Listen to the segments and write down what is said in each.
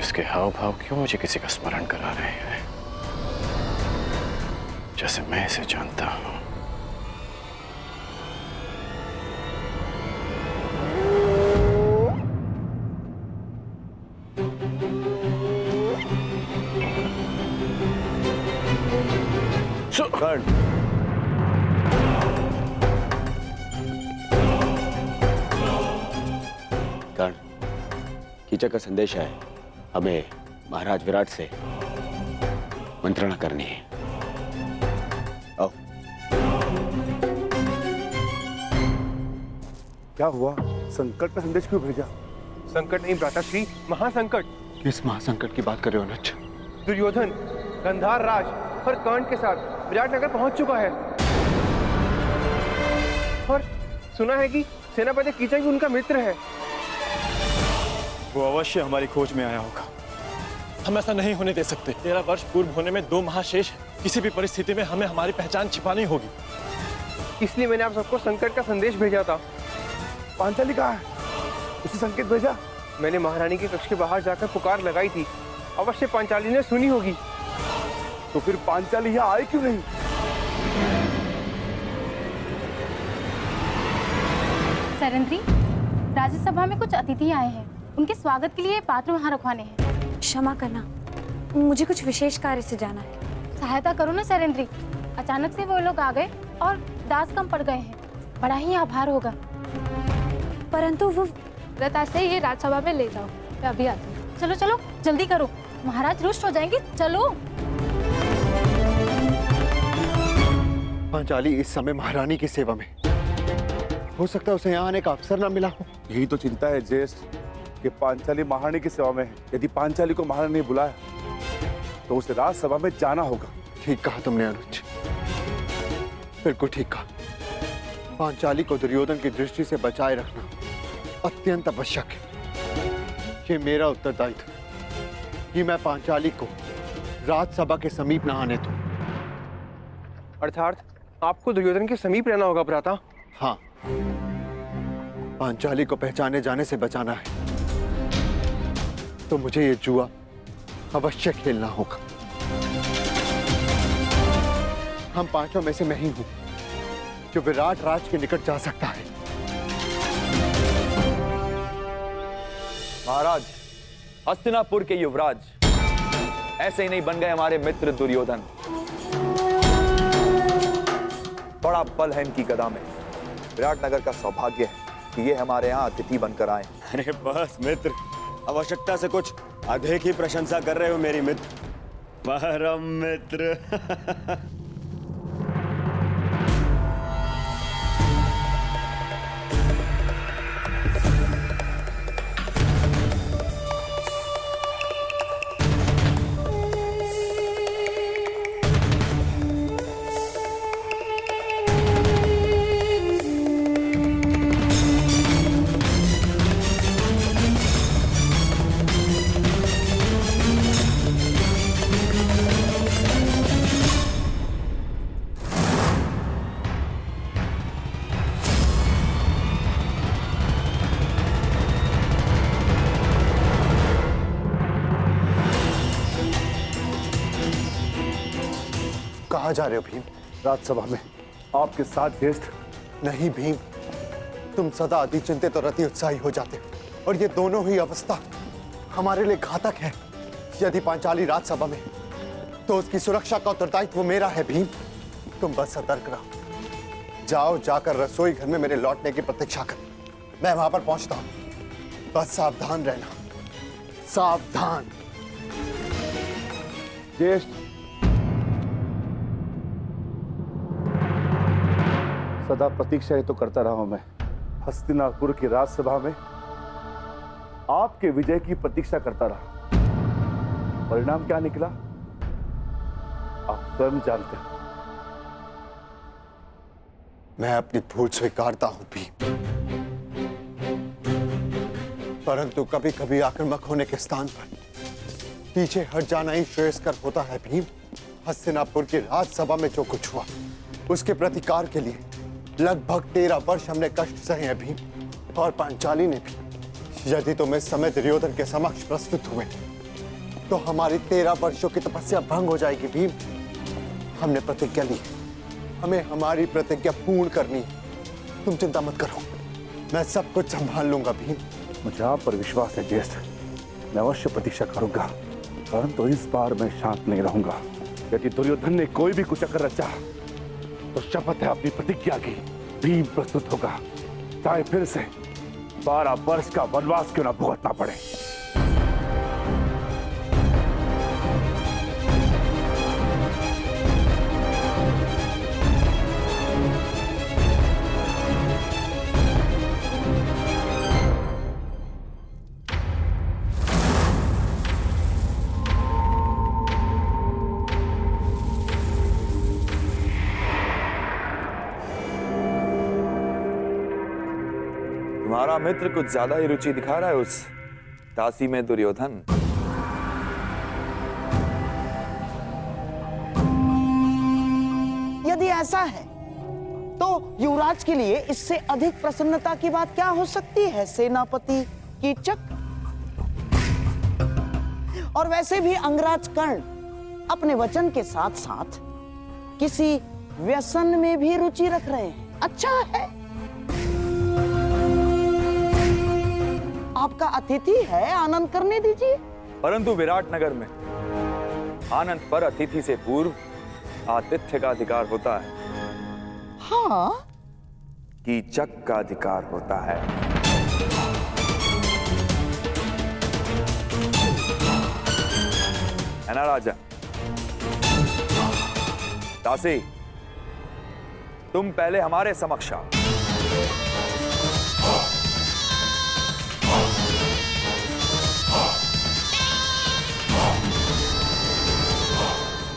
इसके हाव भाव क्यों मुझे किसी का स्मरण करा रहे हैं, जैसे मैं इसे जानता हूं। कर्ण, कर्ण, कीचक का संदेश है। हमें महाराज विराट से मंत्रणा करनी है। आओ। क्या हुआ? संकट का संदेश क्यों भेजा? संकट नहीं भ्राताश्री, महासंकट। किस महासंकट की बात कर रहे हो अनुज? दुर्योधन गंधार राज और कर्ण के साथ विराटनगर पहुंच चुका है और सुना है कि सेनापति कीचक भी उनका मित्र है। वो अवश्य हमारी खोज में आया होगा। हम ऐसा नहीं होने दे सकते। 13 वर्ष पूर्व होने में 2 महाशेष है। किसी भी परिस्थिति में हमें हमारी पहचान छिपानी होगी। इसलिए मैंने आप सबको संकट का संदेश भेजा था। पांचाली कहाँ है? उसे संकेत भेजा? मैंने महारानी के कक्ष के बाहर जाकर पुकार लगाई थी। अवश्य पांचाली ने सुनी होगी। तो फिर पांचाली यहाँ आई क्यों नहीं? सरंद्री, राज्यसभा में कुछ अतिथि आए हैं। उनके स्वागत के लिए पात्र वहाँ रखवाने हैं। क्षमा करना, मुझे कुछ विशेष कार्य से जाना है। सहायता करो ना सरंद्री। अचानक से वो लोग आ गए और दास कम पड़ गए हैं। बड़ा ही आभार होगा। परंतु वो से ये राज्यसभा में ले जाओ, मैं अभी आती हूँ। चलो चलो जल्दी करो, महाराज रुष्ट हो जाएंगे। चलो। पांचाली इस समय महारानी की सेवा में, हो सकता है उसे यहाँ आने का अवसर न मिला हो। यही तो चिंता है ज्येष्ठ, कि पांचाली महारानी की सेवा में है। यदि पांचाली को महारानी ने बुलाया तो उसे राजसभा में जाना होगा। ठीक कहा तुमने अनुज, बिल्कुल ठीक कहा। पांचाली को दुर्योधन की दृष्टि से बचाए रखना अत्यंत आवश्यक है। ये मेरा उत्तरदायित्व है कि मैं पांचाली को राजसभा के समीप न आने दूं। अर्थात आपको दुर्योधन के समीप रहना होगा भ्राता। हाँ, पांचाली को पहचाने जाने से बचाना है तो मुझे ये जुआ अवश्य खेलना होगा। हम पांचों में से मैं ही हूं जो विराट राज के निकट जा सकता है। महाराज, हस्तिनापुर के युवराज ऐसे ही नहीं बन गए हमारे मित्र दुर्योधन। बड़ा बल है इनकी गदा में। विराटनगर का सौभाग्य है कि ये हमारे यहाँ अतिथि बनकर आए। अरे बस मित्र, आवश्यकता से कुछ अधिक ही प्रशंसा कर रहे हो मेरी मित्र। परम मित्र। कहाँ जा रहे हो भीम? राजसभा में आपके साथ ज्येष्ठ। नहीं भीम, तुम सदा अति चिंतित और अति उत्साही हो जाते हो और ये दोनों ही अवस्था हमारे लिए घातक है। यदि पांचाली राजसभा में तो उसकी सुरक्षा का उत्तरदायित्व मेरा है भीम। तुम बस सतर्क रहो। जाओ, जाकर रसोई घर में मेरे लौटने की प्रतीक्षा कर। मैं वहां पर पहुंचता हूं। बस सावधान रहना, सावधान। ज्येष्ठ, सदा प्रतीक्षा ही तो करता रहा हूं मैं। हस्तिनापुर की राजसभा में आपके विजय की प्रतीक्षा करता रहा। परिणाम क्या निकला आप स्वयं जानते हैं। मैं अपनी भूल स्वीकारता हूं भीम, परंतु कभी कभी आक्रामक होने के स्थान पर पीछे हट जाना ही श्रेयस्कर होता है भीम। हस्तिनापुर की राजसभा में जो कुछ हुआ उसके प्रतिकार के लिए लगभग 13 वर्ष हमने कष्ट सहे हैं भीम, और पांचाली ने भी। यदि तुम इस समय दुर्योधन के समक्ष प्रस्तुत हुए तो हमारी 13 वर्षों की तपस्या भंग हो जाएगी भीम। हमने प्रतिज्ञा ली, हमें हमारी प्रतिज्ञा पूर्ण करनी है। तुम चिंता मत करो, मैं सब कुछ संभाल लूंगा भीम। मुझे आप पर विश्वास है ज्येष्ठ, मैं अवश्य प्रतीक्षा करूंगा, परंतु इस बार मैं शांत नहीं रहूंगा। यदि दुर्योधन ने कोई भी कुचक्र रचा तो शपथ है अपनी प्रतिज्ञा की, भीम प्रस्तुत होगा, चाहे फिर से 12 वर्ष का वनवास क्यों न भुगतना पड़े। तुम्हारा मित्र कुछ ज्यादा ही रुचि दिखा रहा है उस दासी में दुर्योधन। यदि ऐसा है तो युवराज के लिए इससे अधिक प्रसन्नता की बात क्या हो सकती है सेनापति कीचक। और वैसे भी अंगराज कर्ण अपने वचन के साथ साथ किसी व्यसन में भी रुचि रख रहे हैं। अच्छा है, आपका अतिथि है, आनंद करने दीजिए। परंतु विराट नगर में आनंद पर अतिथि से पूर्व आतिथ्य का अधिकार होता है। हाँ, कीचक का अधिकार होता है। है ना राजा? दासी, तुम पहले हमारे समक्ष आओ।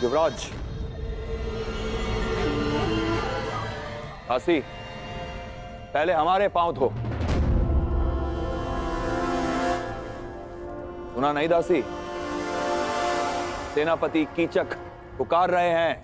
युवराज, दासी, पहले हमारे पांव धो। सुना नहीं दासी? सेनापति कीचक पुकार रहे हैं।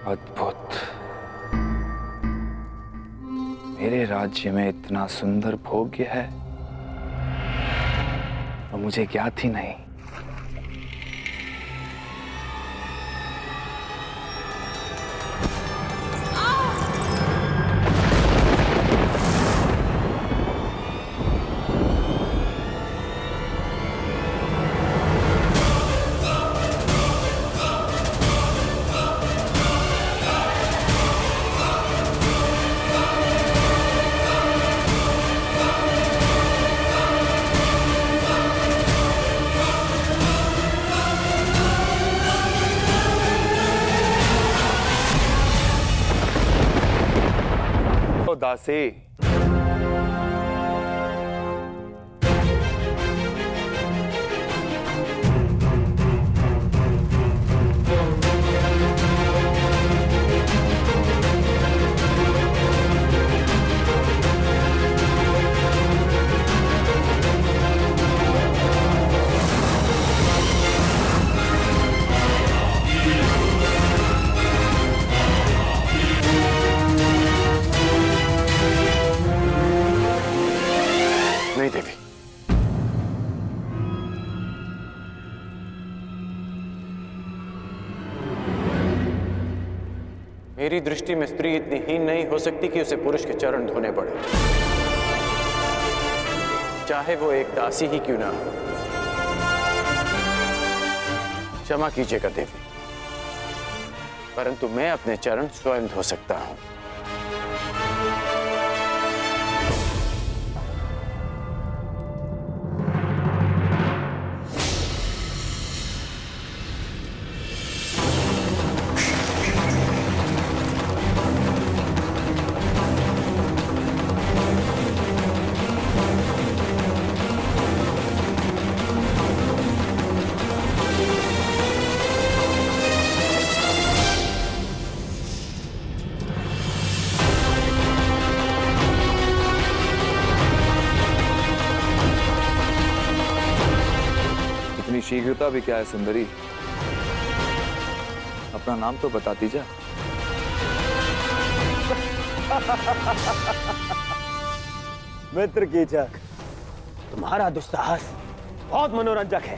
अद्भुत, मेरे राज्य में इतना सुंदर भोग्य है और मुझे ज्ञात ही नहीं। दासी, नहीं देवी, मेरी दृष्टि में स्त्री इतनी हीन नहीं हो सकती कि उसे पुरुष के चरण धोने पड़े, चाहे वो एक दासी ही क्यों ना हो। क्षमा कीजिएगा देवी, परंतु मैं अपने चरण स्वयं धो सकता हूं। शीघ्रता भी क्या है सुंदरी, अपना नाम तो बताती जा। मित्र कीचक, तुम्हारा दुस्साहस बहुत मनोरंजक है।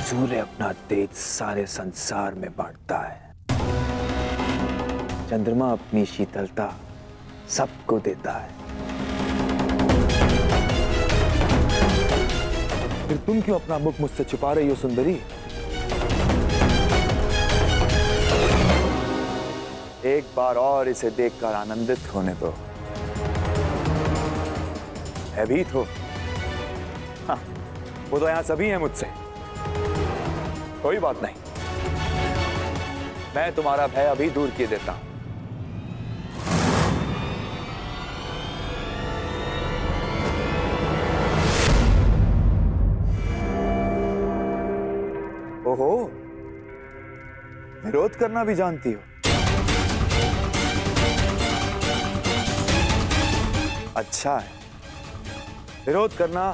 सूर्य अपना तेज सारे संसार में बांटता है, चंद्रमा अपनी शीतलता सबको देता है। फिर तुम क्यों अपना मुख मुझसे छुपा रही हो सुंदरी? एक बार और इसे देखकर आनंदित होने दो। भयभीत हो? हाँ, वो तो यहां सभी हैं मुझसे। कोई बात नहीं, मैं तुम्हारा भय अभी दूर किए देता हूं। ओहो, विरोध करना भी जानती हो? अच्छा है, विरोध करना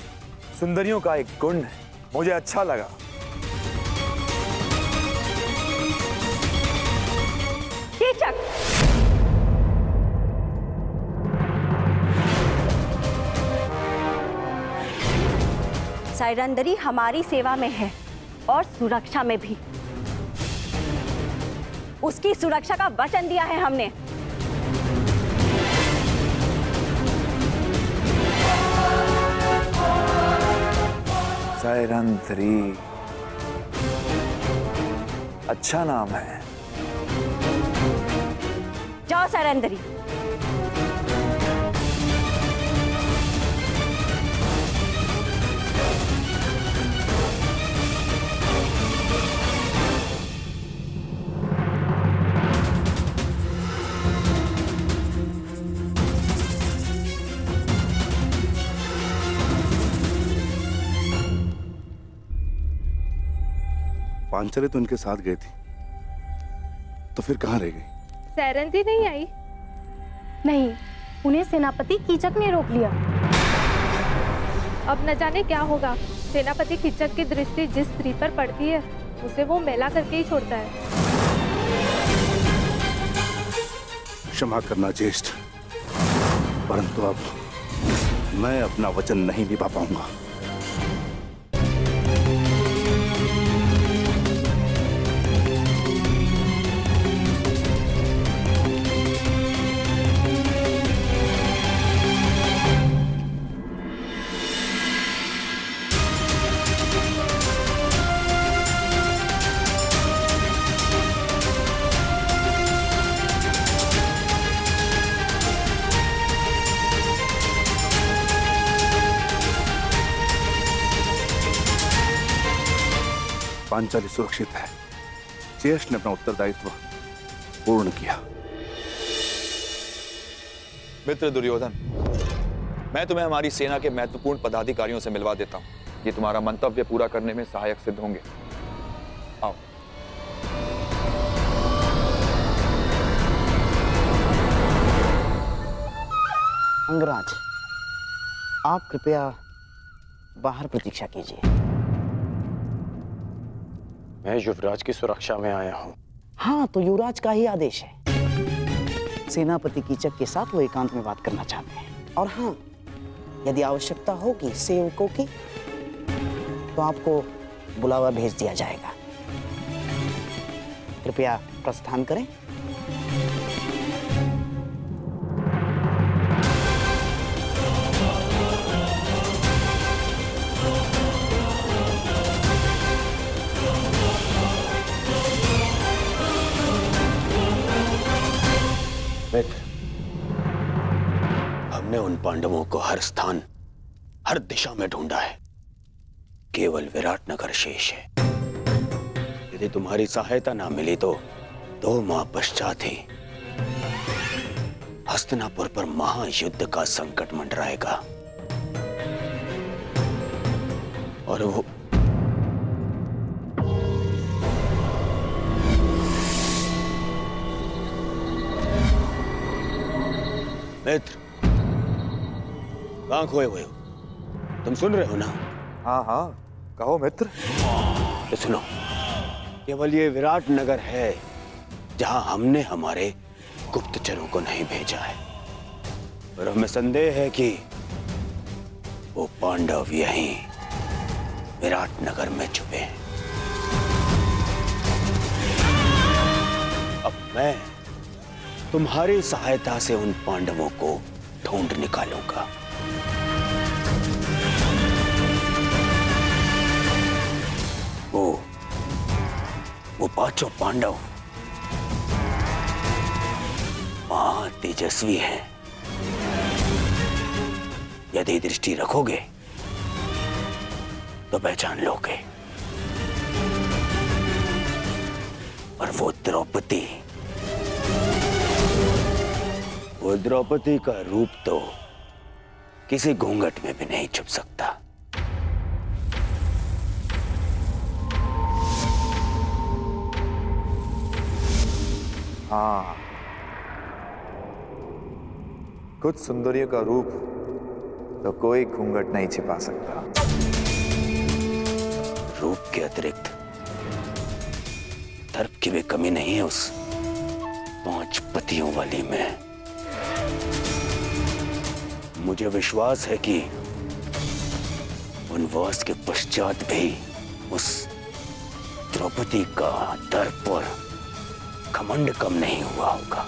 सुंदरियों का एक गुण है, मुझे अच्छा लगा। कीचक, साइरंदरी हमारी सेवा में है और सुरक्षा में भी। उसकी सुरक्षा का वचन दिया है हमने। साइरंदरी, अच्छा नाम है। जाओ साइरंदरी। पांचाली तो इनके साथ गई थी, तो फिर कहाँ रह गई? सैरंधी नहीं आई? नहीं, उन्हें सेनापति कीचक ने रोक लिया। अब न जाने क्या होगा। सेनापति कीचक की दृष्टि जिस स्त्री पर पड़ती है उसे वो मैला करके ही छोड़ता है। क्षमा करना ज्येष्ठ, परंतु अब मैं अपना वचन नहीं निभा पाऊंगा। पांचाली सुरक्षित है। ज्येष्ठ ने अपना उत्तरदायित्व पूर्ण किया। मित्र दुर्योधन, मैं तुम्हें हमारी सेना के महत्वपूर्ण पदाधिकारियों से मिलवा देता हूं। ये तुम्हारा मंतव्य पूरा करने में सहायक सिद्ध होंगे। आओ। अंगराज, आप कृपया बाहर प्रतीक्षा कीजिए। मैं युवराज की सुरक्षा में आया हूँ। हाँ, तो युवराज का ही आदेश है। सेनापति कीचक के साथ वो एकांत में बात करना चाहते हैं। और हाँ, यदि आवश्यकता होगी सेवकों की, तो आपको बुलावा भेज दिया जाएगा। कृपया प्रस्थान करें। मित्र, हमने उन पांडवों को हर स्थान, हर दिशा में ढूंढा है। केवल विराटनगर शेष है। यदि तुम्हारी सहायता ना मिली तो 2 माह पश्चात ही हस्तिनापुर पर महायुद्ध का संकट मंडराएगा। और वो मित्र, कहां खोए हुए हो? तुम सुन रहे हो ना? हाँ हाँ, कहो मित्र। तो सुनो, केवल ये विराट नगर है जहां हमने हमारे गुप्तचरों को नहीं भेजा है, और हमें संदेह है कि वो पांडव यहीं विराट नगर में छुपे हैं। अब मैं तुम्हारी सहायता से उन पांडवों को ढूंढ निकालूंगा। वो पांचों पांडव महातेजस्वी हैं। यदि दृष्टि रखोगे तो पहचान लोगे। और वो द्रौपदी का रूप तो किसी घूंघट में भी नहीं छुप सकता। हाँ, कुछ सुंदरियों का रूप तो कोई घूंघट नहीं छिपा सकता। रूप के अतिरिक्त धर्म की भी कमी नहीं है उस 5 पतियों वाली में। मुझे विश्वास है कि वनवास के पश्चात भी उस द्रौपदी का दर्प और घमंड कम नहीं हुआ होगा।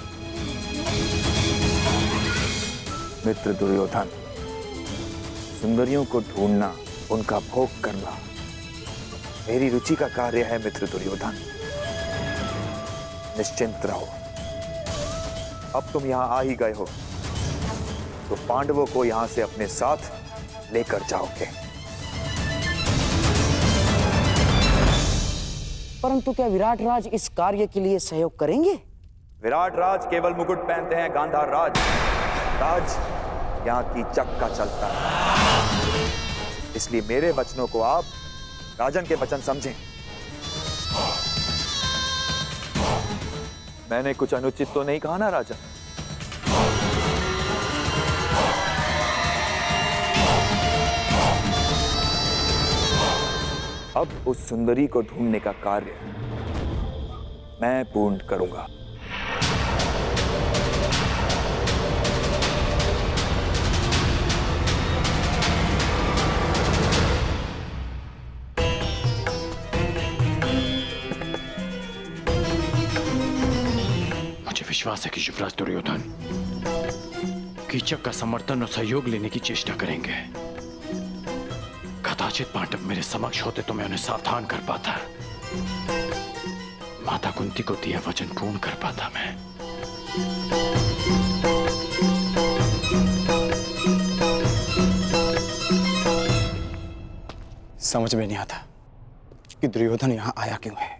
मित्र दुर्योधन, सुंदरियों को ढूंढना, उनका भोग करना मेरी रुचि का कार्य है। मित्र दुर्योधन, निश्चिंत रहो। अब तुम यहां आ ही गए हो तो पांडवों को यहां से अपने साथ लेकर जाओगे। परंतु क्या विराट राज इस कार्य के लिए सहयोग करेंगे? विराट राज केवल मुकुट पहनते हैं, गांधार राज यहाँ की चक्का चलता है। इसलिए मेरे वचनों को आप राजन के वचन समझें। मैंने कुछ अनुचित तो नहीं कहा ना राजन? अब उस सुंदरी को ढूंढने का कार्य मैं पूर्ण करूंगा। मुझे विश्वास है कि युवराज दुर्योधन कीचक का समर्थन और सहयोग लेने की चेष्टा करेंगे। कदाचित पांडव मेरे समक्ष होते तो मैं उन्हें सावधान कर पाता, माता कुंती को दिया वचन पूर्ण कर पाता मैं। समझ में नहीं आता कि दुर्योधन यहां आया क्यों है।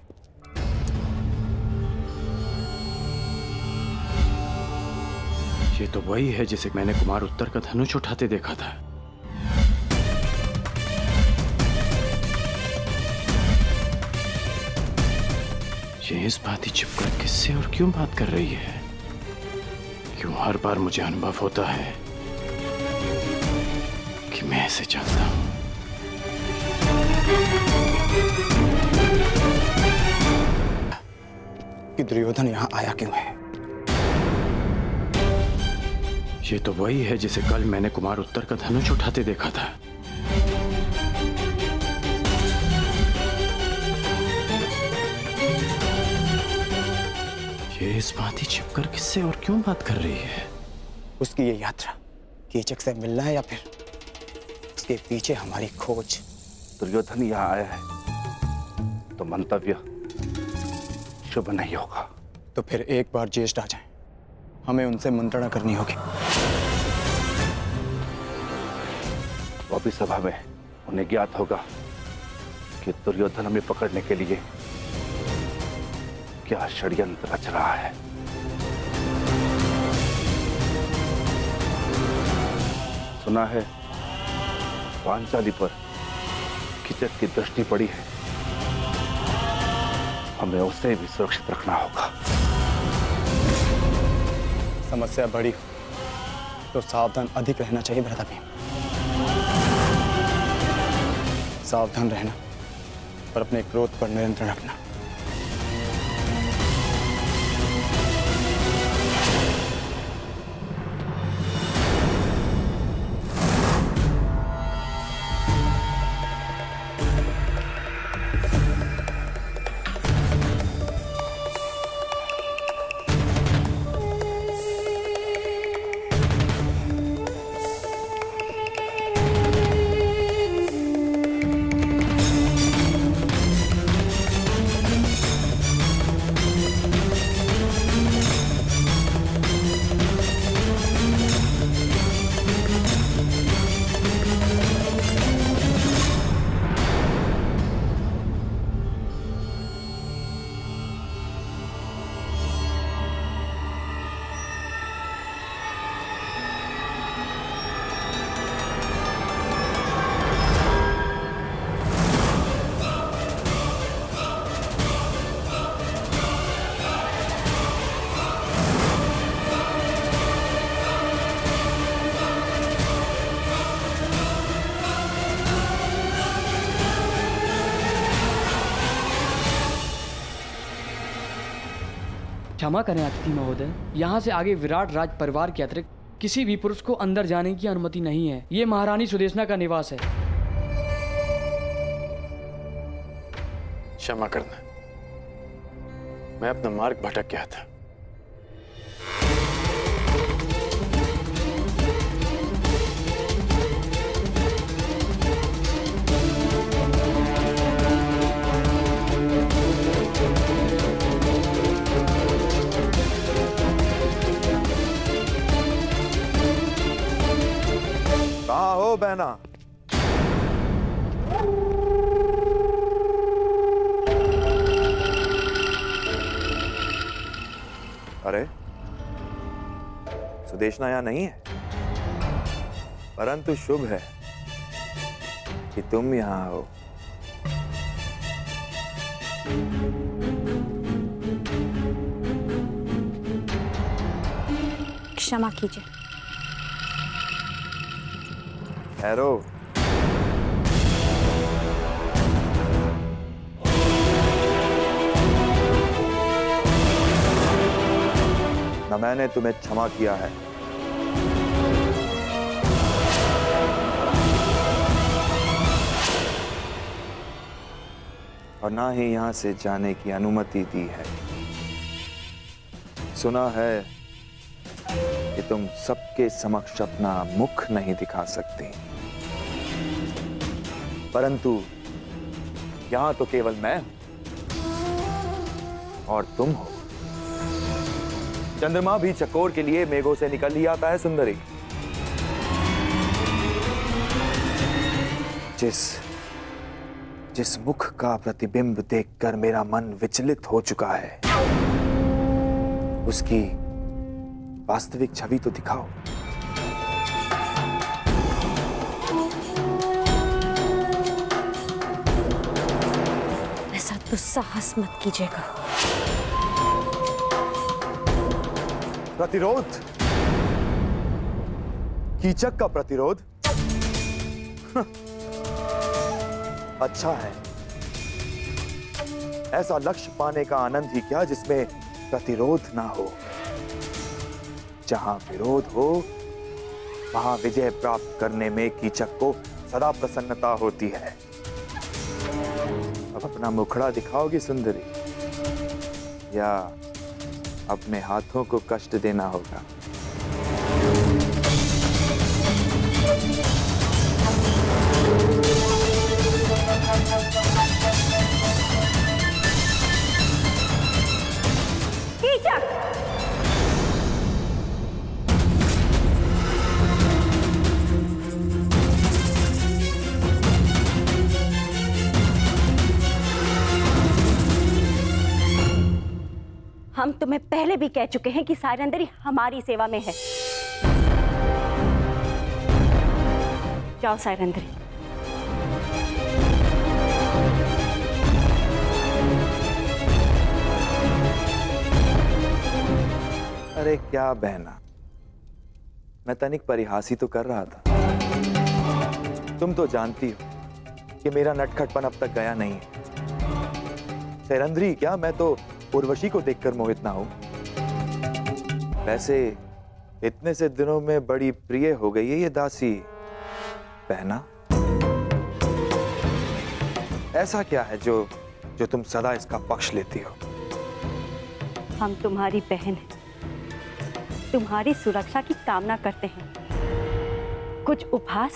ये तो वही है जिसे मैंने कुमार उत्तर का धनुष उठाते देखा था। ये इस बात ही छिपकर किससे और क्यों बात कर रही है? क्यों हर बार मुझे अनुभव होता है कि मैं ऐसे जानता हूं। कि दुर्योधन यहां आया क्यों है। ये तो वही है जिसे कल मैंने कुमार उत्तर का धनुष उठाते देखा था। ये इस बात ही छिपकर किससे और क्यों बात कर रही है? उसकी ये यात्रा कीचक से मिलना है या फिर उसके पीछे हमारी खोज। दुर्योधन यहाँ आया है तो मंतव्य शुभ नहीं होगा। तो फिर एक बार ज्येष्ठ आ जाए, हमें उनसे मंत्रणा करनी होगी। वो भी सभा में उन्हें ज्ञात होगा कि दुर्योधन हमें पकड़ने के लिए क्या षड्यंत्र रच रहा है। सुना है पांचाली पर कीचक की दृष्टि पड़ी है, हमें उसे भी सुरक्षित रखना होगा। समस्या बड़ी तो सावधान अधिक रहना चाहिए भ्राता भीम। सावधान रहना और अपने क्रोध पर नियंत्रण रखना। क्षमा करें अतिथि महोदय, यहाँ से आगे विराट राज परिवार के अतिरिक्त किसी भी पुरुष को अंदर जाने की अनुमति नहीं है। ये महारानी सुदेशना का निवास है। क्षमा करना, मैं अपना मार्ग भटक गया था। कहाँ हो बहना? अरे सुदेशना यहाँ नहीं है, परंतु शुभ है कि तुम यहाँ हो। क्षमा कीजिए। ठहरो। न मैंने तुम्हें क्षमा किया है, और ना ही यहां से जाने की अनुमति दी है। सुना है कि तुम सबके समक्ष अपना मुख नहीं दिखा सकती, परंतु यहां तो केवल मैं और तुम हो। चंद्रमा भी चकोर के लिए मेघों से निकल ही आता है सुंदरी। जिस मुख का प्रतिबिंब देखकर मेरा मन विचलित हो चुका है, उसकी वास्तविक छवि तो दिखाओ। ऐसा दुस्साहस मत कीजिएगा। प्रतिरोध? कीचक का प्रतिरोध? अच्छा है, ऐसा लक्ष्य पाने का आनंद ही क्या जिसमें प्रतिरोध ना हो। जहां विरोध हो वहां विजय प्राप्त करने में कीचक को सदा प्रसन्नता होती है। अब अपना मुखड़ा दिखाओगी सुंदरी, या अपने हाथों को कष्ट देना होगा? हम तुम्हें पहले भी कह चुके हैं कि सायरंदरी हमारी सेवा में है। जाओ सायरंदरी। अरे क्या बहना, मैं तनिक परिहास ही तो कर रहा था। तुम तो जानती हो कि मेरा नटखटपन अब तक गया नहीं है। सैरंध्री क्या, मैं तो उर्वशी को देखकर मोहित ना हूं। वैसे इतने से दिनों में बड़ी प्रिय हो गई है ये दासी बहना। ऐसा क्या है जो तुम सदा इसका पक्ष लेती हो? हम तुम्हारी बहन हैं, तुम्हारी सुरक्षा की कामना करते हैं। कुछ उपहास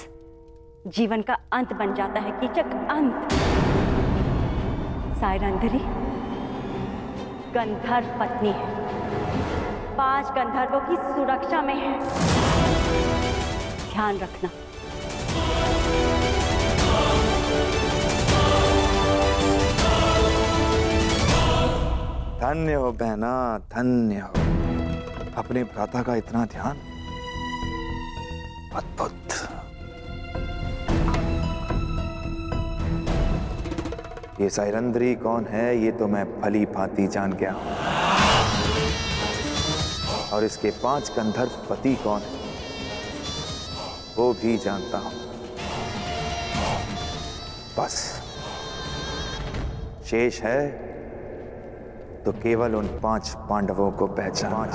जीवन का अंत बन जाता है कीचक, अंत। सायरंध्री गंधर्व पत्नी है, 5 गंधर्वों की सुरक्षा में है, ध्यान रखना। धन्य हो बहना, धन्य हो। अपने भ्राता का इतना ध्यान, अद्भुत। ये सायरंध्री कौन है ये तो मैं भली भांति जान गया हूं, और इसके 5 गंधर्व पति कौन है वो भी जानता हूं। बस शेष है तो केवल उन 5 पांडवों को पहचान।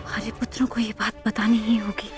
हमारे पुत्रों को ये बात बतानी ही होगी।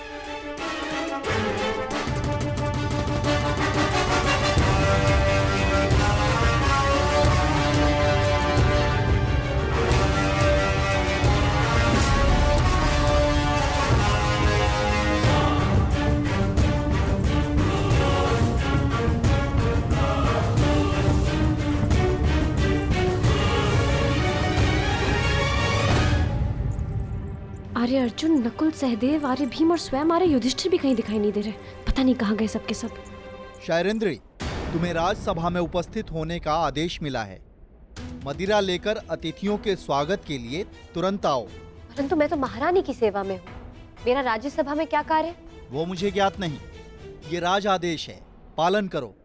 आर्य अर्जुन, नकुल, सहदेव, आर्य भीम और स्वयं आर्य युधिष्ठिर भी कहीं दिखाई नहीं दे रहे। पता नहीं कहाँ गए सबके सब। शायरेंद्री, तुम्हें राजसभा में उपस्थित होने का आदेश मिला है। मदिरा लेकर अतिथियों के स्वागत के लिए तुरंत आओ। परंतु मैं तो महारानी की सेवा में हूँ, मेरा राज्यसभा में क्या कार्य? वो मुझे ज्ञात नहीं, ये राज आदेश है, पालन करो।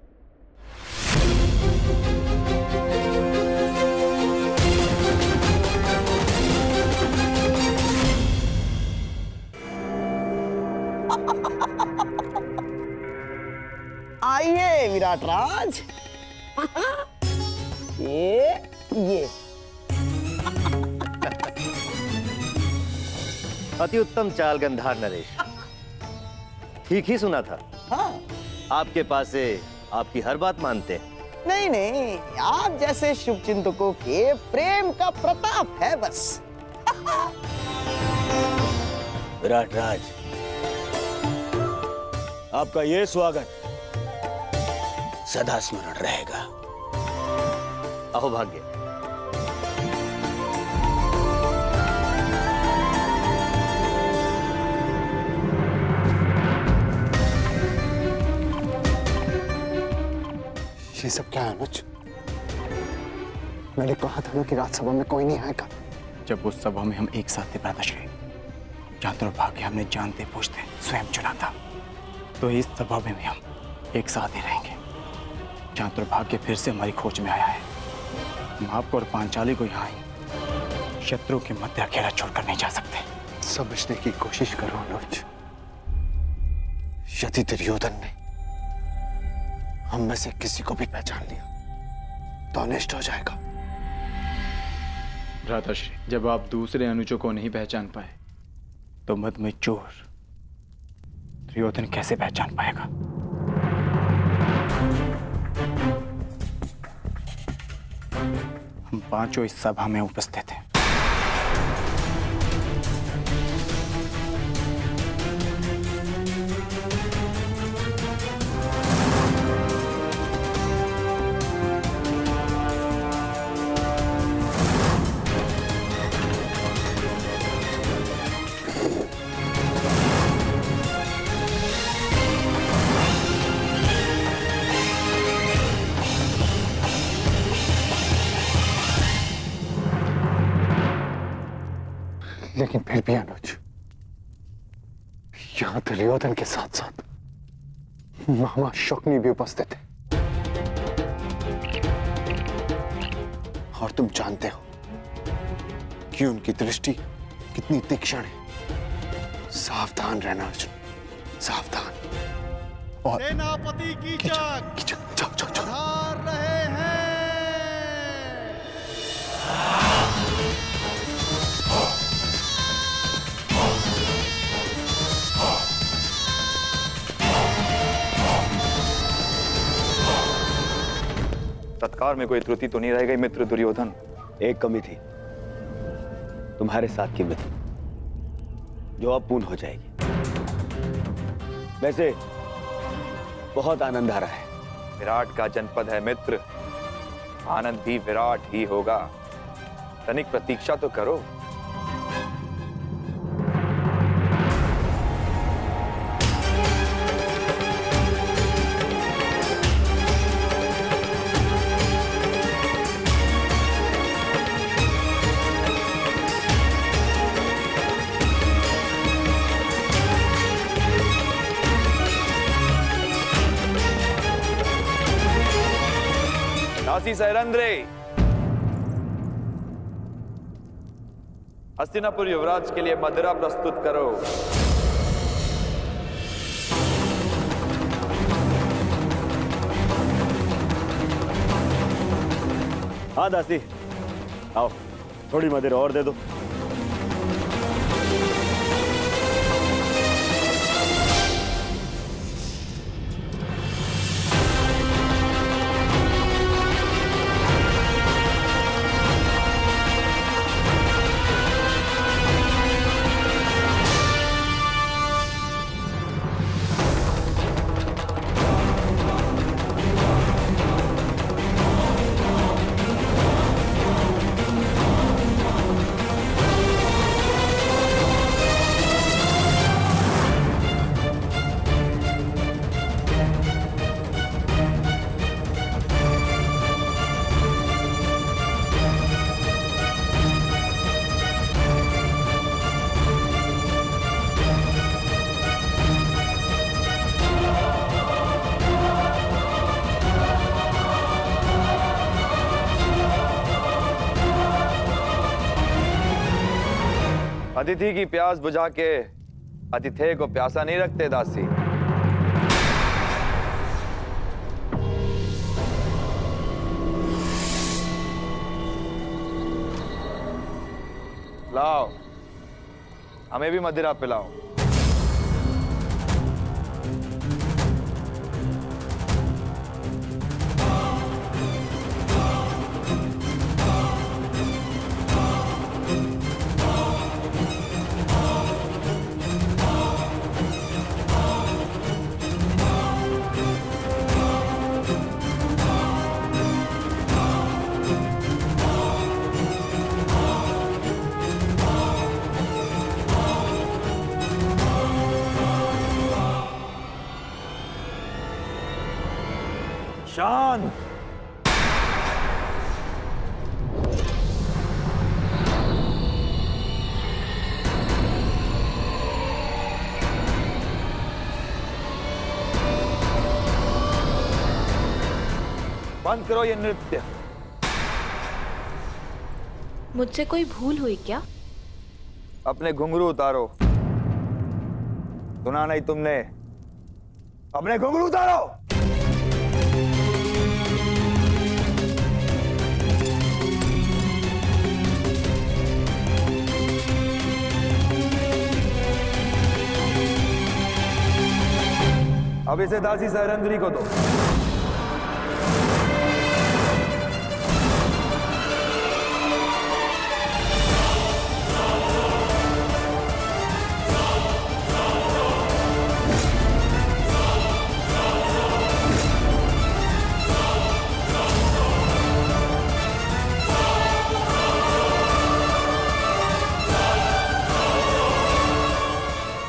आइए विराट राज। ये अति उत्तम चाल गंधार नरेश, ठीक ही सुना था। हाँ, आपके पास से आपकी हर बात मानते हैं। नहीं नहीं, आप जैसे शुभ चिंतकों के प्रेम का प्रताप है बस। विराट राज, आपका ये स्वागत सदा स्मरण रहेगा। अहो भाग्य। ये सब क्या है अनुज? मैंने कहा था ना कि राजसभा में कोई नहीं आएगा। जब उस सभा में हम एक साथ थे भ्राताश्री, जहाँ दुर्भाग्य हमने जानते पूछते स्वयं चुना था, तो इस सभा में भी हम एक साथ ही रहेंगे। जहाँ दुर्भाग्य फिर से हमारी खोज में आया है, हम आपको और पांचाली को यहाँ ही शत्रु के मध्य अकेला छोड़कर नहीं जा सकते। समझने की कोशिश करो अनुज। यदि दुर्योधन ने हम में से किसी को भी पहचान लिया तो अनिष्ट हो जाएगा। भ्राताश्री, जब आप दूसरे अनुजों को नहीं पहचान पाए तो मद में चोर दुर्योधन कैसे पहचान पाएगा? हम 5 इस सभा में उपस्थित हैं। लेकिन फिर भी अनुज, यहाँ दुर्योधन के साथ साथ मामा शकुनी भी उपस्थित है। और तुम जानते हो कि उनकी दृष्टि कितनी तीक्ष्ण है। सावधान रहना अर्जुन, सावधान। और सेनापति कीचक पधार रहे हैं। तत्काल में कोई त्रुटि तो नहीं रह गई मित्र दुर्योधन? एक कमी थी, तुम्हारे साथ की मित्र, जो अब पूर्ण हो जाएगी। वैसे बहुत आनंद आ रहा है। विराट का जनपद है मित्र, आनंद भी विराट ही होगा। तनिक प्रतीक्षा तो करो। दासी सैरंद्रे, हस्तिनापुर युवराज के लिए मदिरा प्रस्तुत करो। हाँ दासी, आओ थोड़ी मदिरा और दे दो। अतिथि की प्यास बुझा के अतिथेय को प्यासा नहीं रखते दासी। लाओ, हमें भी मदिरा पिलाओ। शांत। बंद करो ये नृत्य। मुझसे कोई भूल हुई क्या? अपने घुंघरू उतारो। सुना नहीं तुमने? अपने घुंघरू उतारो। अब इसे दासी सैरंद्री को दो।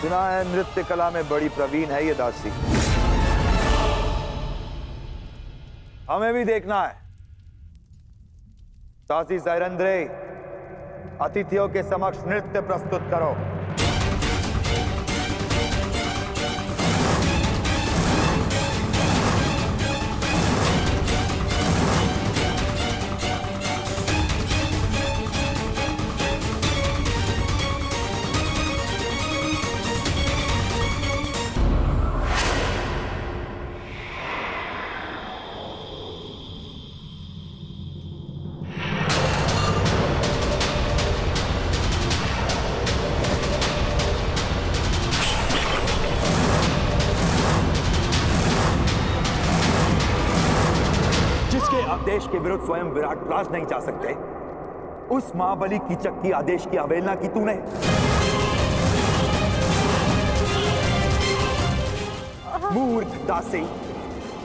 सुना है नृत्य कला में बड़ी प्रवीण है ये दासी। हमें भी देखना है। दासी सैरंद्रे, अतिथियों के समक्ष नृत्य प्रस्तुत करो। के विरुद्ध स्वयं विराट राज नहीं जा सकते, उस महाबली कीचक की आदेश की अवहेलना की तूने। मूर्ख दासी,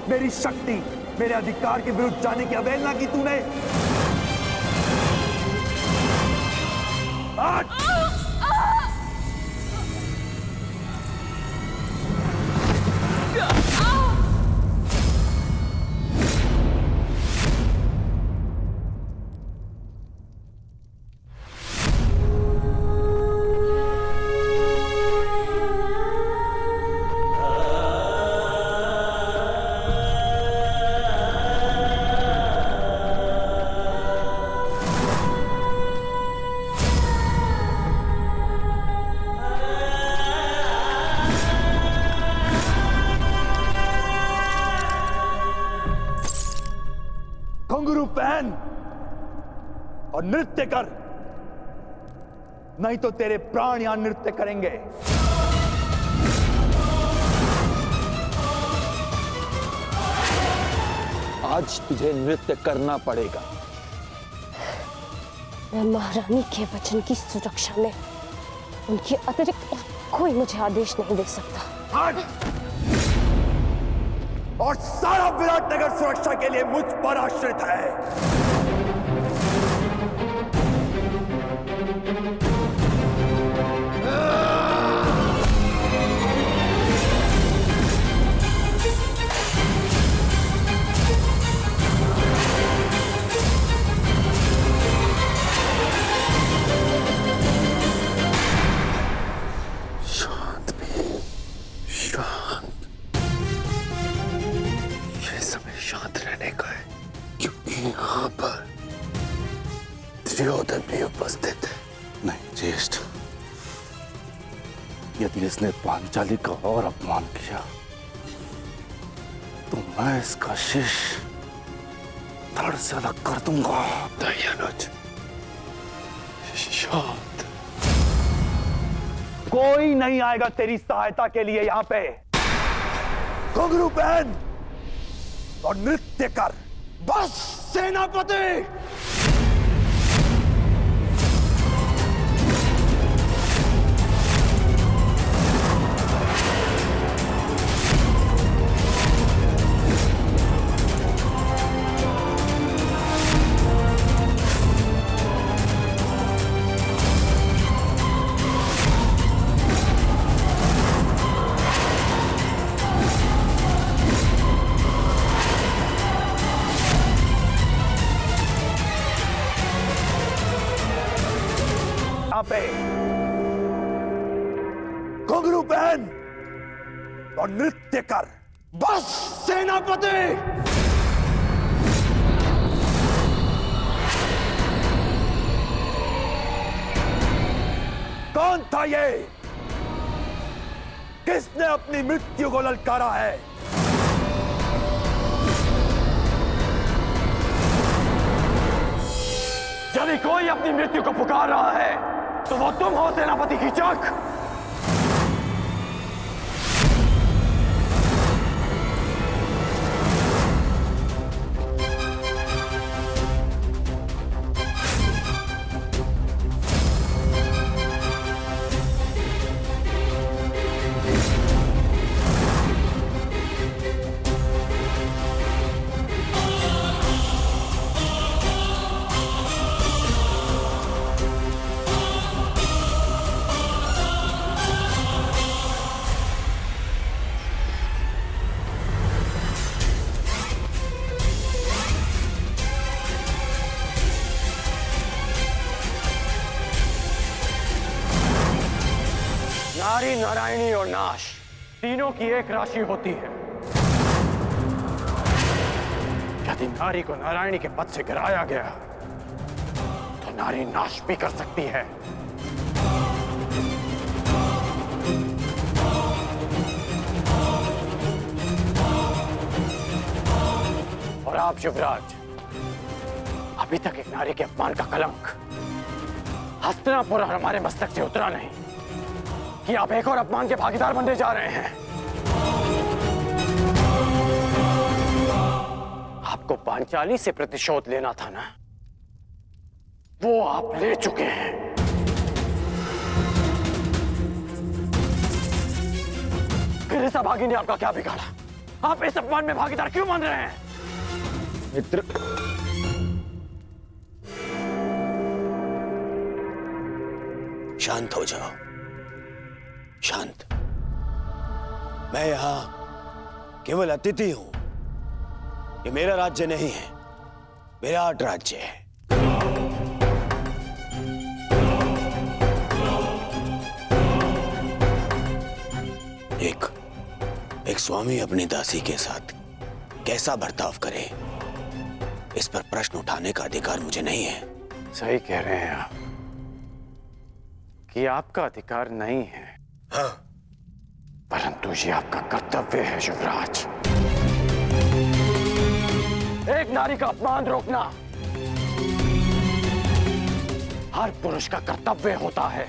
मेरी शक्ति, मेरे अधिकार के विरुद्ध जाने की अवहेलना की तूने। घुंघरू पहन और नृत्य कर, नहीं तो तेरे प्राण यहां नृत्य करेंगे। आज तुझे नृत्य करना पड़ेगा। मैं महारानी के वचन की सुरक्षा में उनके अतिरिक्त कोई मुझे आदेश नहीं दे सकता। आज और सारा विराटनगर सुरक्षा के लिए मुझ पर आश्रित है। शांत भी, शांत। ये समय शांत रहने का है, क्योंकि यहाँ पर दुर्योधन भी उपस्थित है। नहीं ज्येष्ठ, यदि इसने पांचाली का और अपमान किया तो मैं इसका शीश धड़ से अलग कर दूंगा। दयानुज, शांत। कोई नहीं आएगा तेरी सहायता के लिए यहां पे। घुंघरू पहन और नृत्य कर, बस सेनापति। घुंघरू पहन और नृत्य कर, बस सेनापति। कौन था ये? किसने अपनी मृत्यु को ललकारा है? यदि कोई अपनी मृत्यु को पुकार रहा है तो वो तुम हो सेनापति कीचक। नारी, नारायणी और नाश तीनों की एक राशि होती है। यदि नारी को नारायणी के पद से गिराया गया तो नारी नाश भी कर सकती है। और आप युवराज, अभी तक एक नारी के अपमान का कलंक हस्तिनापुर और हमारे मस्तक से उतरा नहीं कि आप एक और अपमान के भागीदार बनने जा रहे हैं। आप आपको पांचाली से प्रतिशोध लेना था ना, वो आप ले चुके हैं। फिर इस अभागी ने आपका क्या बिगाड़ा? आप इस अपमान में भागीदार क्यों मान रहे हैं? मित्र, शांत हो जाओ, शांत। मैं यहां केवल अतिथि हूं। ये मेरा राज्य नहीं है, विराट राज्य है। एक स्वामी अपनी दासी के साथ कैसा बर्ताव करे, इस पर प्रश्न उठाने का अधिकार मुझे नहीं है। सही कह रहे हैं आप कि आपका अधिकार नहीं है। हाँ, परंतु ये आपका कर्तव्य है युवराज। एक नारी का अपमान रोकना हर पुरुष का कर्तव्य होता है।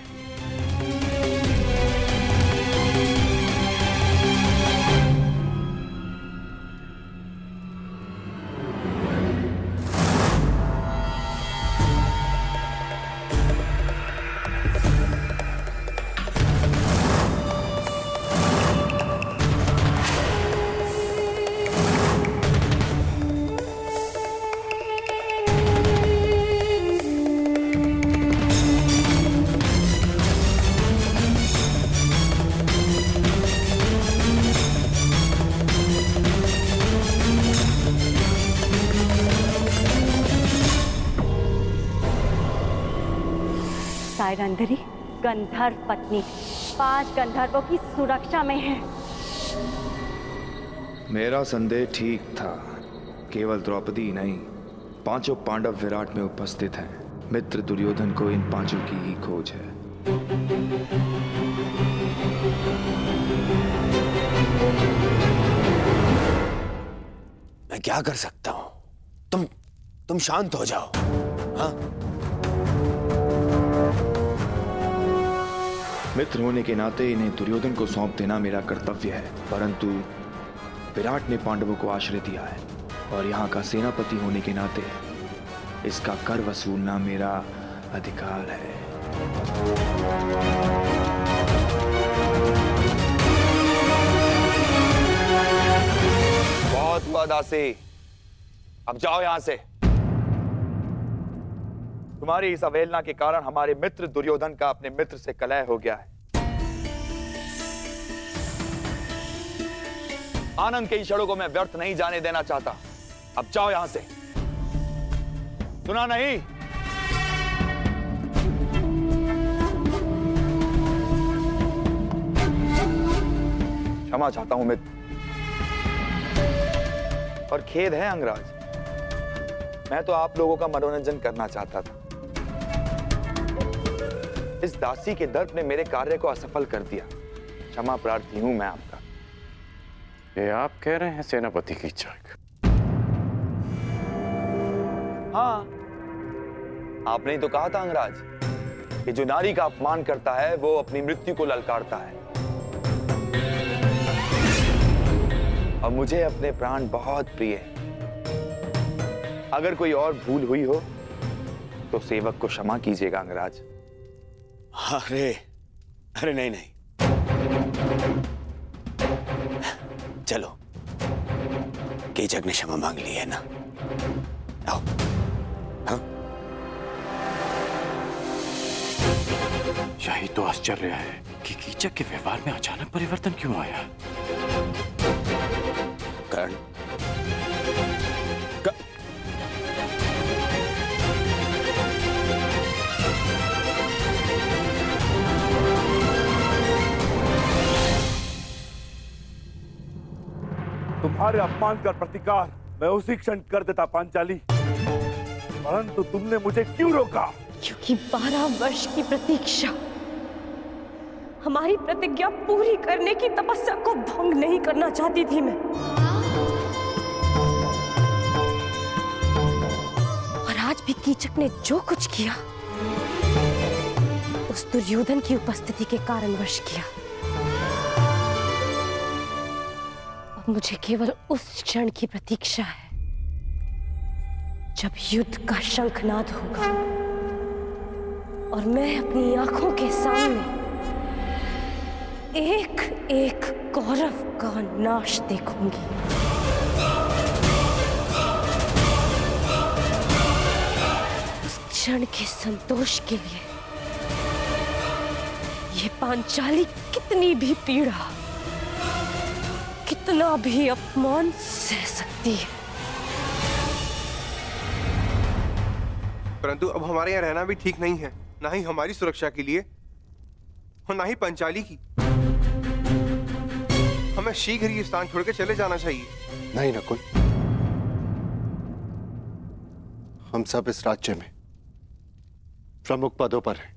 सायरंध्री गंधर्व पत्नी 5 गंधर्वों की सुरक्षा में है। मेरा संदेह ठीक था। केवल द्रौपदी नहीं, 5 पांडव विराट में उपस्थित हैं। मित्र दुर्योधन को इन 5 की ही खोज है। मैं क्या कर सकता हूं? तुम शांत हो जाओ। हाँ? मित्र होने के नाते इन्हें दुर्योधन को सौंप देना मेरा कर्तव्य है, परंतु विराट ने पांडवों को आश्रय दिया है और यहाँ का सेनापति होने के नाते इसका कर वसूलना मेरा अधिकार है। बहुत हुआ दासी, अब जाओ यहां से। तुम्हारी इस अवहेलना के कारण हमारे मित्र दुर्योधन का अपने मित्र से कलह हो गया है। आनंद के क्षणों को मैं व्यर्थ नहीं जाने देना चाहता। अब जाओ यहां से। सुना नहीं? क्षमा चाहता हूं मित्र, और खेद है अंगराज, मैं तो आप लोगों का मनोरंजन करना चाहता था। इस दासी के दर्प ने मेरे कार्य को असफल कर दिया। क्षमा प्रार्थी हूं मैं आपका। ये आप कह रहे हैं सेनापति कीचक? हाँ, आपने ही तो कहा था अंगराज कि जो नारी का अपमान करता है वो अपनी मृत्यु को ललकारता है। और मुझे अपने प्राण बहुत प्रिय है। अगर कोई और भूल हुई हो तो सेवक को क्षमा कीजिएगा अंगराज। अरे नहीं, चलो, कीचक ने क्षमा मांग ली है ना, आओ। हाँ? यही तो आश्चर्य है कि कीचक के व्यवहार में अचानक परिवर्तन क्यों आया। कर्ण, तुम्हारे अपमान का प्रतिकार मैं उसी क्षण कर देता पांचाली, परंतु तुमने मुझे क्यों रोका? क्योंकि 12 वर्ष की प्रतीक्षा, हमारी प्रतिज्ञा पूरी करने की तपस्या को भंग नहीं करना चाहती थी मैं। और आज भी कीचक ने जो कुछ किया उस दुर्योधन की उपस्थिति के कारणवश किया। अब मुझे केवल उस क्षण की प्रतीक्षा है जब युद्ध का शंखनाद होगा और मैं अपनी आंखों के सामने एक एक कौरव का नाश देखूंगी। उस क्षण के संतोष के लिए ये पांचाली कितनी भी पीड़ा, कितना भी अपमान सह सकती है। परंतु अब हमारे यहाँ रहना भी ठीक नहीं है, ना ही हमारी सुरक्षा के लिए और ना ही पंचाली की। हमें शीघ्र ही स्थान छोड़ के चले जाना चाहिए। नहीं नकुल, हम सब इस राज्य में प्रमुख पदों पर हैं।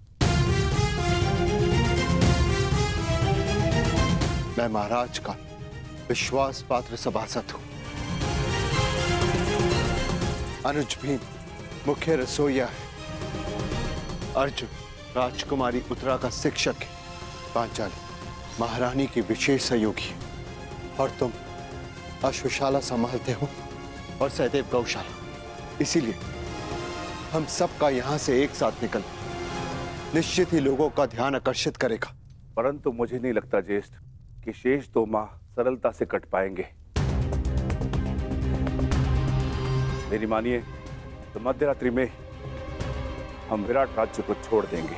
मैं महाराज का विश्वास पात्र सभासद हूं। अनुज भीम मुख्य रसोइया है। अर्जुन राजकुमारी उत्तरा का शिक्षक है। पांचाली महारानी की विशेष सहयोगी है। और तुम अश्वशाला संभालते हो और सहदेव गौशाला। इसीलिए हम सबका यहां से एक साथ निकलना निश्चित ही लोगों का ध्यान आकर्षित करेगा। परंतु मुझे नहीं लगता ज्येष्ठ कि शेष 2 माह सरलता से कट पाएंगे। मेरी मानिए तो मध्यरात्रि में हम विराट राज्य को छोड़ देंगे।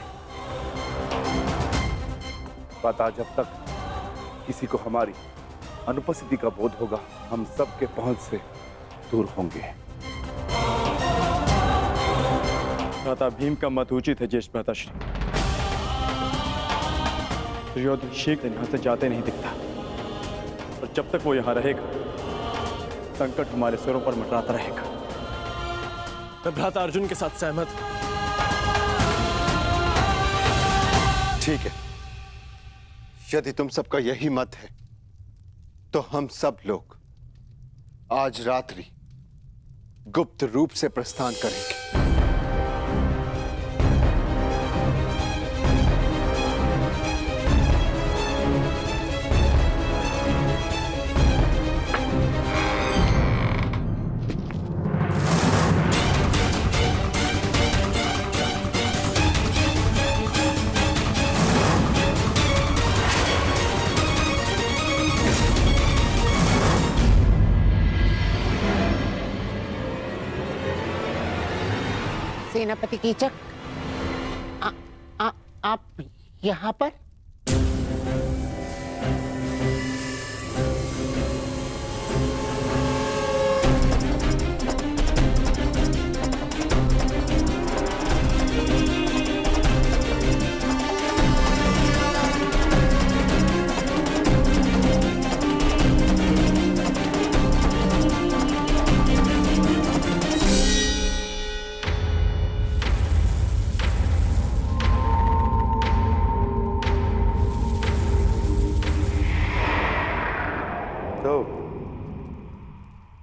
पता जब तक किसी को हमारी अनुपस्थिति का बोध होगा, हम सबके पहुंच से दूर होंगे। भ्राता भीम का मत उचित है ज्येष्ठ भ्राताश्री। दुर्योधन शीघ्र यहाँ से जाते नहीं दिखता, और जब तक वो यहाँ रहेगा संकट हमारे सिरों पर मंडराता रहेगा। मैं भ्राता अर्जुन के साथ सहमत हूं। ठीक है, यदि तुम सबका यही मत है तो हम सब लोग आज रात्रि गुप्त रूप से प्रस्थान करेंगे। सेनापति कीचक, आप यहाँ पर?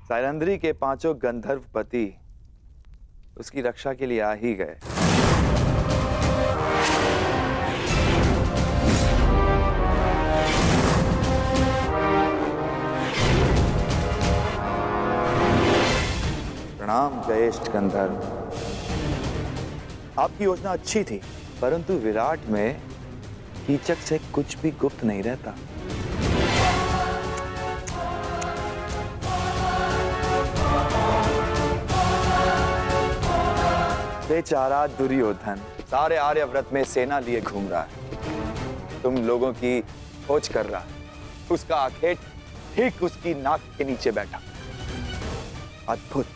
सैरंध्री के 5 गंधर्व पति उसकी रक्षा के लिए आ ही गए। प्रणाम ज्येष्ठ गंधर्व। आपकी योजना अच्छी थी, परंतु विराट में कीचक से कुछ भी गुप्त नहीं रहता। बेचारा दुर्योधन सारे आर्यव्रत में सेना लिए घूम रहा है, तुम लोगों की खोज कर रहा है। उसका आखेट ठीक उसकी नाक के नीचे बैठा। अद्भुत।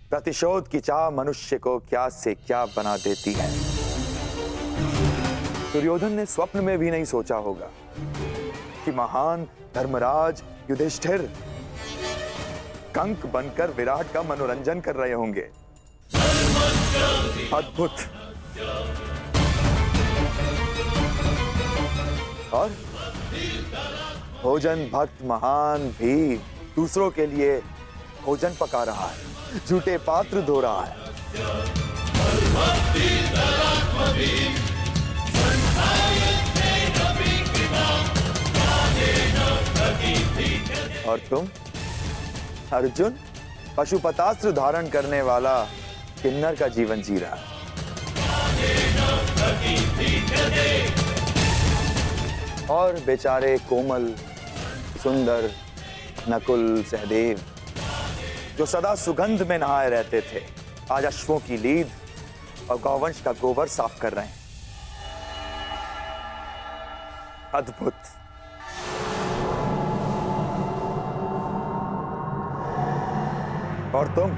प्रतिशोध की चाह मनुष्य को क्या से क्या बना देती है। दुर्योधन ने स्वप्न में भी नहीं सोचा होगा कि महान धर्मराज युधिष्ठिर कंक बनकर विराट का मनोरंजन कर रहे होंगे। अद्भुत। और भोजन भक्त महान भी दूसरों के लिए भोजन पका रहा है, झूठे पात्र धो रहा है। और अर्जुन पशुपतास्त्र धारण करने वाला किन्नर का जीवन जी रहा है। और बेचारे कोमल सुंदर नकुल सहदेव जो सदा सुगंध में नहाए रहते थे, आज अश्वों की लीद और गौवंश का गोबर साफ कर रहे हैं। अद्भुत। और तुम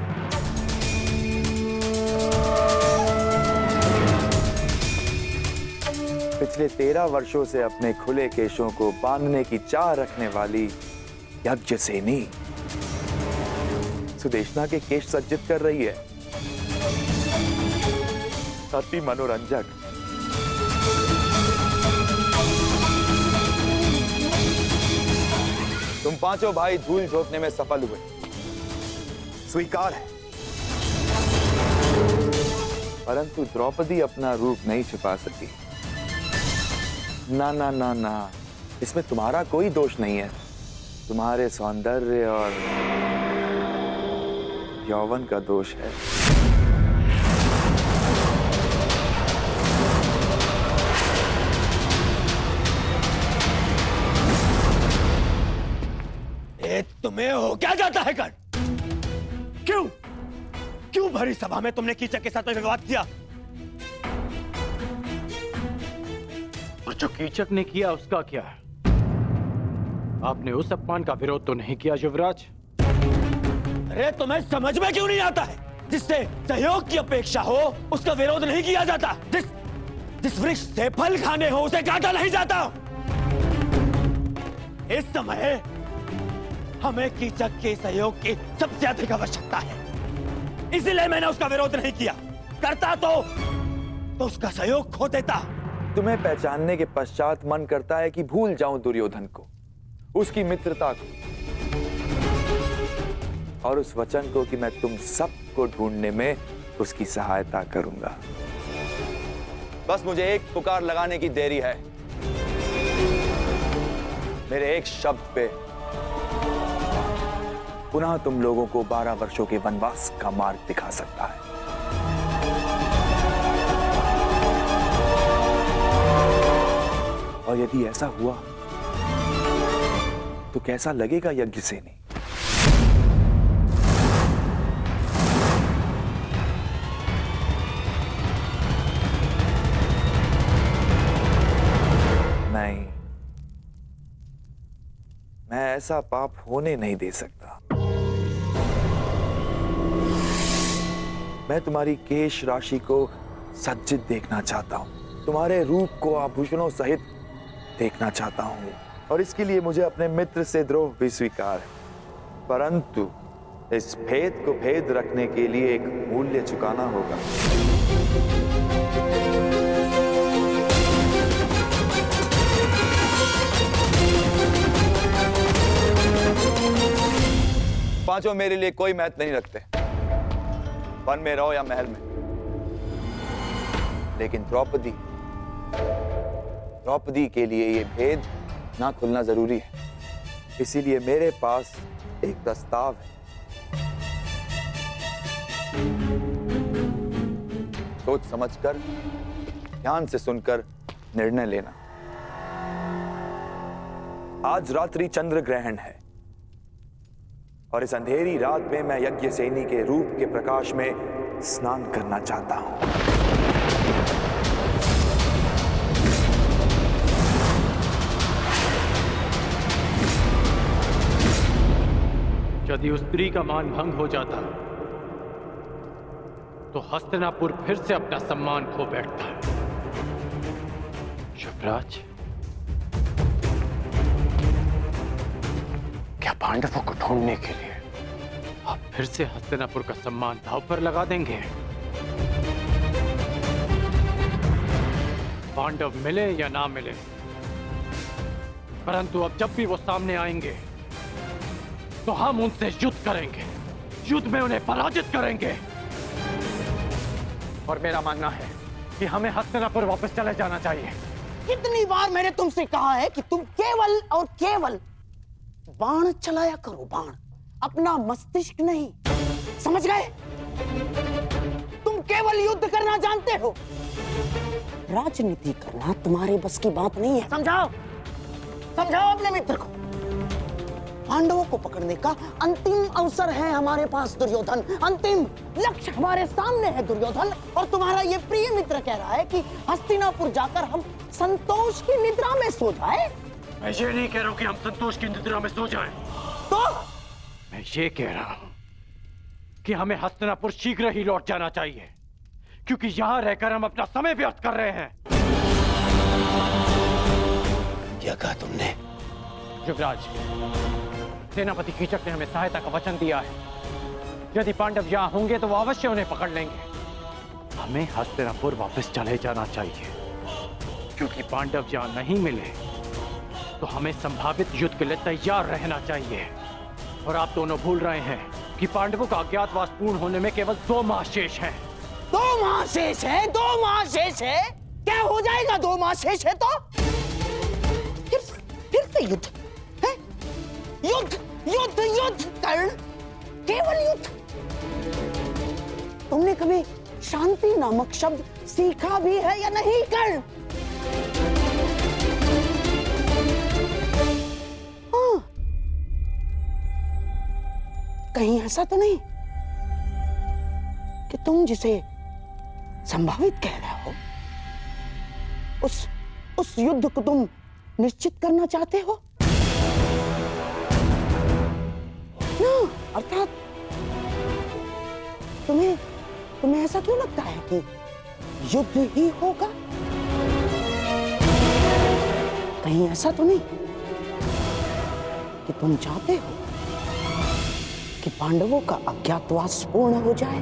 पिछले 13 वर्षों से अपने खुले केशों को बांधने की चाह रखने वाली यज्ञसेनी सुदेशना के केश सज्जित कर रही है। अति मनोरंजक। तुम पांचों भाई धूल झोंकने में सफल हुए, स्वीकार है। परंतु द्रौपदी अपना रूप नहीं छिपा सकी। ना ना ना ना, इसमें तुम्हारा कोई दोष नहीं है। तुम्हारे सौंदर्य और यौवन का दोष है। तुम्हें हो क्या जाता है कर? क्यों भरी सभा में तुमने कीचक के साथ विवाद किया? और जो कीचक ने किया उसका क्या? आपने उस अपमान का विरोध तो नहीं किया युवराज? अरे तुम्हें समझ में क्यों नहीं आता है? जिससे सहयोग की अपेक्षा हो उसका विरोध नहीं किया जाता। जिस वृक्ष से फल खाने हो उसे काटा नहीं जाता। इस समय हमें कीचक के सहयोग की सबसे अधिक आवश्यकता है, इसीलिए मैंने उसका विरोध नहीं किया। करता तो उसका सहयोग खो देता। तुम्हें पहचानने के पश्चात मन करता है कि भूल जाऊं दुर्योधन को, उसकी मित्रता को और उस वचन को कि मैं तुम सबको ढूंढने में उसकी सहायता करूंगा। बस मुझे एक पुकार लगाने की देरी है। मेरे एक शब्द पे पुनः तुम लोगों को 12 वर्षों के वनवास का मार्ग दिखा सकता है। और यदि ऐसा हुआ तो कैसा लगेगा यज्ञसेनी? नहीं, मैं ऐसा पाप होने नहीं दे सकता। मैं तुम्हारी केश राशि को सज्जित देखना चाहता हूं, तुम्हारे रूप को आभूषणों सहित देखना चाहता हूं, और इसके लिए मुझे अपने मित्र से द्रोह भी स्वीकार है। परंतु इस भेद को भेद रखने के लिए एक मूल्य चुकाना होगा। पांचों मेरे लिए कोई महत्व नहीं रखते, वन में रहो या महल में। लेकिन द्रौपदी के लिए ये भेद ना खुलना जरूरी है। इसीलिए मेरे पास एक प्रस्ताव है। सोच समझकर, ध्यान से सुनकर निर्णय लेना। आज रात्रि चंद्र ग्रहण है और इस अंधेरी रात में मैं यज्ञसेनी के रूप के प्रकाश में स्नान करना चाहता हूं। यदि उस स्त्री का मान भंग हो जाता तो हस्तिनापुर फिर से अपना सम्मान खो बैठता है। युवराज, क्या पांडवों को ढूंढने के लिए आप फिर से हस्तिनापुर का सम्मान दांव पर लगा देंगे? पांडव मिले या ना मिले, परंतु अब जब भी वो सामने आएंगे तो हम उनसे युद्ध करेंगे, युद्ध में उन्हें पराजित करेंगे। और मेरा मानना है कि हमें हस्तिनापुर वापस चले जाना चाहिए। कितनी बार मैंने तुमसे कहा है कि तुम केवल और केवल बाण चलाया करो, बाण। अपना मस्तिष्क नहीं, समझ गए? तुम केवल युद्ध करना जानते हो, राजनीति करना तुम्हारे बस की बात नहीं है। समझाओ, समझाओ अपने मित्र को। पांडवों को पकड़ने का अंतिम अवसर है हमारे पास दुर्योधन, अंतिम लक्ष्य हमारे सामने है दुर्योधन। और तुम्हारा ये प्रिय मित्र कह रहा है कि हस्तिनापुर जाकर हम संतोष की निद्रा में सो जाए। मैं ये नहीं कह रहा हूं कि हम संतोष की निद्रा में सो जाएं। तो मैं ये कह रहा हूं कि हमें हस्तिनापुर शीघ्र ही लौट जाना चाहिए, क्योंकि यहां रहकर हम अपना समय व्यर्थ कर रहे हैं। क्या कहा तुमने? युवराज, सेनापति कीचक ने हमें सहायता का वचन दिया है। यदि पांडव यहाँ होंगे तो वो अवश्य उन्हें पकड़ लेंगे। हमें हस्तिनापुर वापस चले जाना चाहिए, क्योंकि पांडव यहाँ नहीं मिले तो हमें संभावित युद्ध के लिए तैयार रहना चाहिए। और आप दोनों भूल रहे हैं कि पांडवों का अज्ञातवास पूर्ण होने में केवल 2 माह शेष है। 2 माह शेष है? 2 माह शेष है? क्या हो जाएगा 2 माह शेष है तो? फिर से युद्ध है? युद्ध युद्ध युद्ध कर्ण, केवल युद्ध। तुमने कभी शांति नामक शब्द सीखा भी है या नहीं कर्ण? हाँ। कहीं ऐसा तो नहीं कि तुम जिसे संभावित कह रहे हो उस युद्ध को तुम निश्चित करना चाहते हो ना? अर्थात तुम्हें ऐसा क्यों लगता है कि युद्ध ही होगा? कहीं ऐसा तो नहीं कि तुम चाहते हो कि पांडवों का अज्ञातवास पूर्ण हो जाए?